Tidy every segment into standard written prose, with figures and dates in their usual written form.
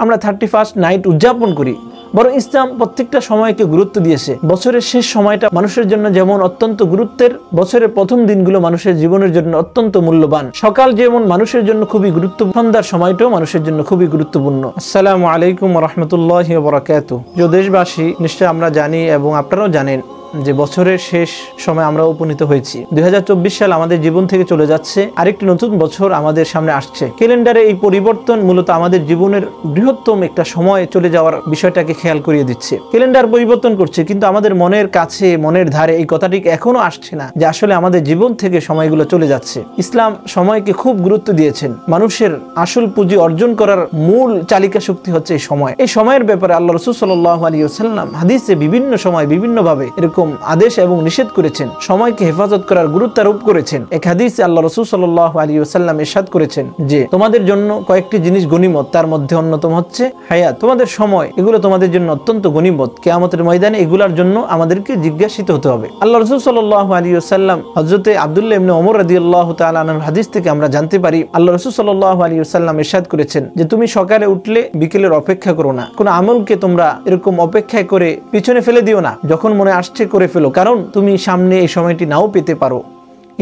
আমরা 31st night উদযাপন করি, বরং ইসলাম প্রত্যেকটা সময়কে গুরুত্ব দিয়েছে। বছরের শেষ সময়টা মানুষের জন্য যেমন অত্যন্ত গুরুত্বের, বছরের প্রথম দিনগুলো মানুষের জীবনের জন্য অত্যন্ত মূল্যবান। সকাল যেমন মানুষের জন্য খুবই গুরুত্বপূর্ণ, সন্ধ্যার সময়টাও মানুষের জন্য খুবই গুরুত্বপূর্ণ। আসসালামু আলাইকুম ওয়া রাহমাতুল্লাহি ওয়া বারাকাতুহু। প্রিয় দেশবাসী, নিশ্চয় আমরা জানি এবং আপনারাও জানেন যে বছরের শেষ সময় আমরা উপনীত হয়েছি। 2024 সাল আমাদের জীবন থেকে চলে যাচ্ছে, আরেকটি নতুন বছর আমাদের সামনে আসছে। ক্যালেন্ডারে এই পরিবর্তন মূলত আমাদের জীবনের বৃহত্তম একটা সময় চলে যাওয়ার বিষয়টাকে খেয়াল করিয়ে দিচ্ছে। ক্যালেন্ডার পরিবর্তন করছে, কিন্তু আমাদের মনের কাছে, মনের ধারে এই কথাটি এখনো আসছে না যে আসলে আমাদের জীবন থেকে সময়গুলো চলে যাচ্ছে। ইসলাম সময়কে খুব গুরুত্ব দিয়েছেন। মানুষের আসল পুঁজি অর্জন করার মূল চালিকা শক্তি হচ্ছে এই সময়। এই সময়ের ব্যাপারে আল্লাহ রাসূল সাল্লাল্লাহু আলাইহি ওয়াসাল্লাম হাদিসে বিভিন্ন সময় বিভিন্নভাবে এরকম আদেশ এবং নিষেধ করেছেন। সময়কে হেফাজত করার গুরুত্ব আরোপ করেছেন। এক হাদিসে আল্লাহ রাসূল সাল্লাল্লাহু আলাইহি ওয়াসাল্লাম ইরশাদ করেছেন যে তোমাদের জন্য কয়েকটি জিনিস গনিমত, তার মধ্যে অন্যতম হচ্ছে হায়াত। তোমাদের সময়, এগুলো তোমাদের জন্য অত্যন্ত গনিমত। কিয়ামতের ময়দানে এগুলোর জন্য আমাদেরকে জিজ্ঞাসিত হতে হবে। আল্লাহ রাসূল সাল্লাল্লাহু আলাইহি ওয়াসাল্লাম হযরতে আব্দুল্লাহ ইবনে ওমর রাদিয়াল্লাহু তাআলা আনহুর হাদিস থেকে আমরা জানতে পারি, আল্লাহ রাসূল সাল্লাল্লাহু আলাইহি ওয়াসাল্লাম ইরশাদ করেছেন যে তুমি সকালে উঠলে বিকেলের অপেক্ষা করো না। কোন আমলকে তোমরা এরকম অপেক্ষা করে পিছনে ফেলে দিও না, যখন মনে আসছে করে ফেলো, কারণ তুমি সামনে এই সময়টি নাও পেতে পারো।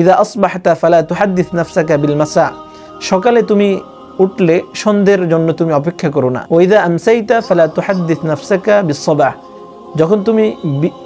ইযা আসবাহতা ফালা তুহাদ্দিস নাফসাকা বিল মাসা, সকালে তুমি উঠলে সন্ধ্যের জন্য তুমি অপেক্ষা করো না। ওয়া ইযা আমসাইতা ফালা তুহাদ্দিস নাফসাকা বিস সাবাহ, যখন তুমি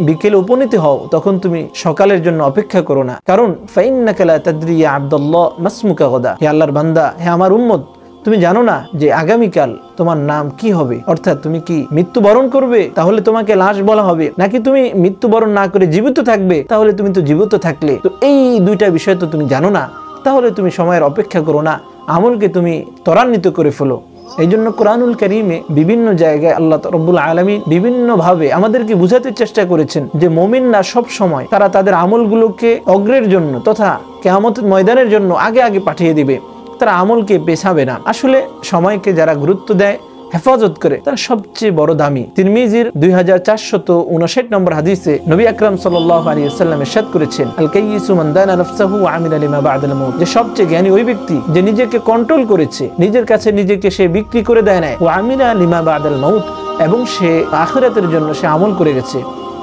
বিকেলে উপনীত হও তখন তুমি সকালের জন্য অপেক্ষা করো না, কারণ ফাইন্নাকা লা তাদরি ইয়া আব্দুল্লাহ মাসমুকা গাদা, হে আল্লাহর বান্দা, হে আমার উম্মত, তুমি জানো না যে আগামীকাল তোমার নাম কি হবে। অর্থাৎ তুমি কি মৃত্যুবরণ করবে, তাহলে তোমাকে লাশ বলা হবে, নাকি তুমি মৃত্যুবরণ না করে জীবিত থাকবে, তাহলে তুমি তো জীবিত থাকলে। তো এই দুইটা বিষয় তো তুমি জানো না, তাহলে তুমি সময়ের অপেক্ষা করো না, আমলকে তুমি ত্বরান্বিত করে ফেলো। এই জন্য কোরআনুল কারীমে বিভিন্ন জায়গায় আল্লাহ রাব্বুল আলামিন বিভিন্নভাবে আমাদেরকে বুঝাতে চেষ্টা করেছেন যে মুমিনরা সব সময় তারা তাদের আমলগুলোকে অগ্রের জন্য তথা কিয়ামতের ময়দানের জন্য আগে আগে পাঠিয়ে দিবে, তারা আমলকে পেছাবে না। আসলে সময়কে যারা গুরুত্ব দেয়, হেফাজত করে, তারা সবচেয়ে বড় দামি। তিরমিজির 2459 নম্বর হাদিসে নবী আকরাম সাল্লাল্লাহু আলাইহি ওয়াসাল্লাম ইরশাদ করেছেন, আল কাইয়িসু মান দানা নাফসাহু ওয়া আমিলা লিমা বা'দাল মাউত, যে সবচেয়ে জ্ঞানী ওই ব্যক্তি যে নিজেকে কন্ট্রোল করেছে, নিজের কাছে নিজেকে সে বিক্রি করে দেয় না, ওয়া আমিলা লিমা বা'দাল মাউত, এবং সে আখিরাতের জন্য সে আমল করে গেছে।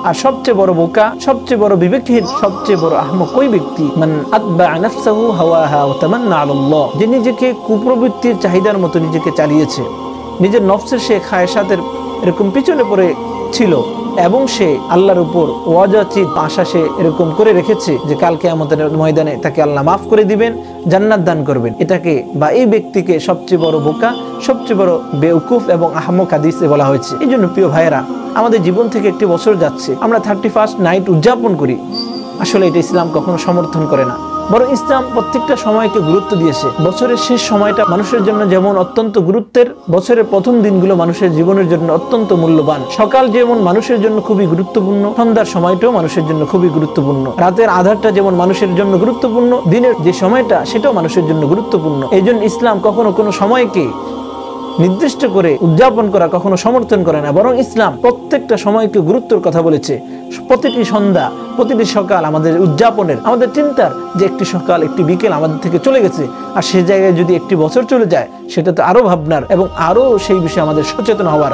আর সবচেয়ে বড় বোকা, সবচেয়ে বড় বিবেকহীন, সবচেয়ে বড় আহমক ওই ব্যক্তি মান আতবা'a নাফসাহু হাওয়াহা ওয়া তামান্না আলাল্লাহ, যে নিজেকে কুপ্রবৃত্তির চাহিদার মতো নিজেকে চালিয়েছে, নিজের নফসের সে খায়সাতের এরকম পিছনে পড়ে ছিল, এবং সে আল্লাহর উপর ওয়াজাচিত আশা সে এরকম করে রেখেছে যে কাল কিয়ামতের ময়দানে তাকে আল্লাহ মাফ করে দিবেন, জান্নাত দান করবেন। এটাকে বা এই ব্যক্তিকে সবচেয়ে বড় বোকা, সবচেয়ে বড় বেউকুফ এবং আহমক হাদিসে বলা হয়েছে। এই জন্য প্রিয় ভাইয়েরা, আমাদের জীবন থেকে একটি বছর যাচ্ছে, আমরা 31st নাইট উদযাপন করি। আসলে এটা ইসলাম কখনো সমর্থন করে না, বরং ইসলাম প্রত্যেকটা সময়কে গুরুত্ব দিয়েছে। বছরের শেষ সময়টা মানুষের জন্য যেমন অত্যন্ত গুরুত্বের, বছরের প্রথম দিনগুলো মানুষের জীবনের জন্য অত্যন্ত মূল্যবান। সকাল যেমন মানুষের জন্য খুবই গুরুত্বপূর্ণ, সন্ধ্যার সময়টাও মানুষের জন্য খুবই গুরুত্বপূর্ণ। রাতের আধারটা যেমন মানুষের জন্য গুরুত্বপূর্ণ, দিনের যে সময়টা সেটাও মানুষের জন্য গুরুত্বপূর্ণ। এই জন্য ইসলাম কখনো কোনো সময়কে নির্দিষ্ট করে উদযাপন করা কখনো সমর্থন করে না, বরং ইসলাম প্রত্যেকটা সময়কে গুরুত্বের কথা বলেছে। প্রতিটি সন্ধ্যা, প্রতিটি সকাল আমাদের উদযাপনের, আমাদের চিন্তার যে একটি সকাল একটি বিকেল আমাদের থেকে চলে গেছে, আর সে জায়গায় যদি একটি বছর চলে যায়, সেটা তো আরো ভাবনার এবং আরো সেই বিষয়ে আমাদের সচেতন হওয়ার।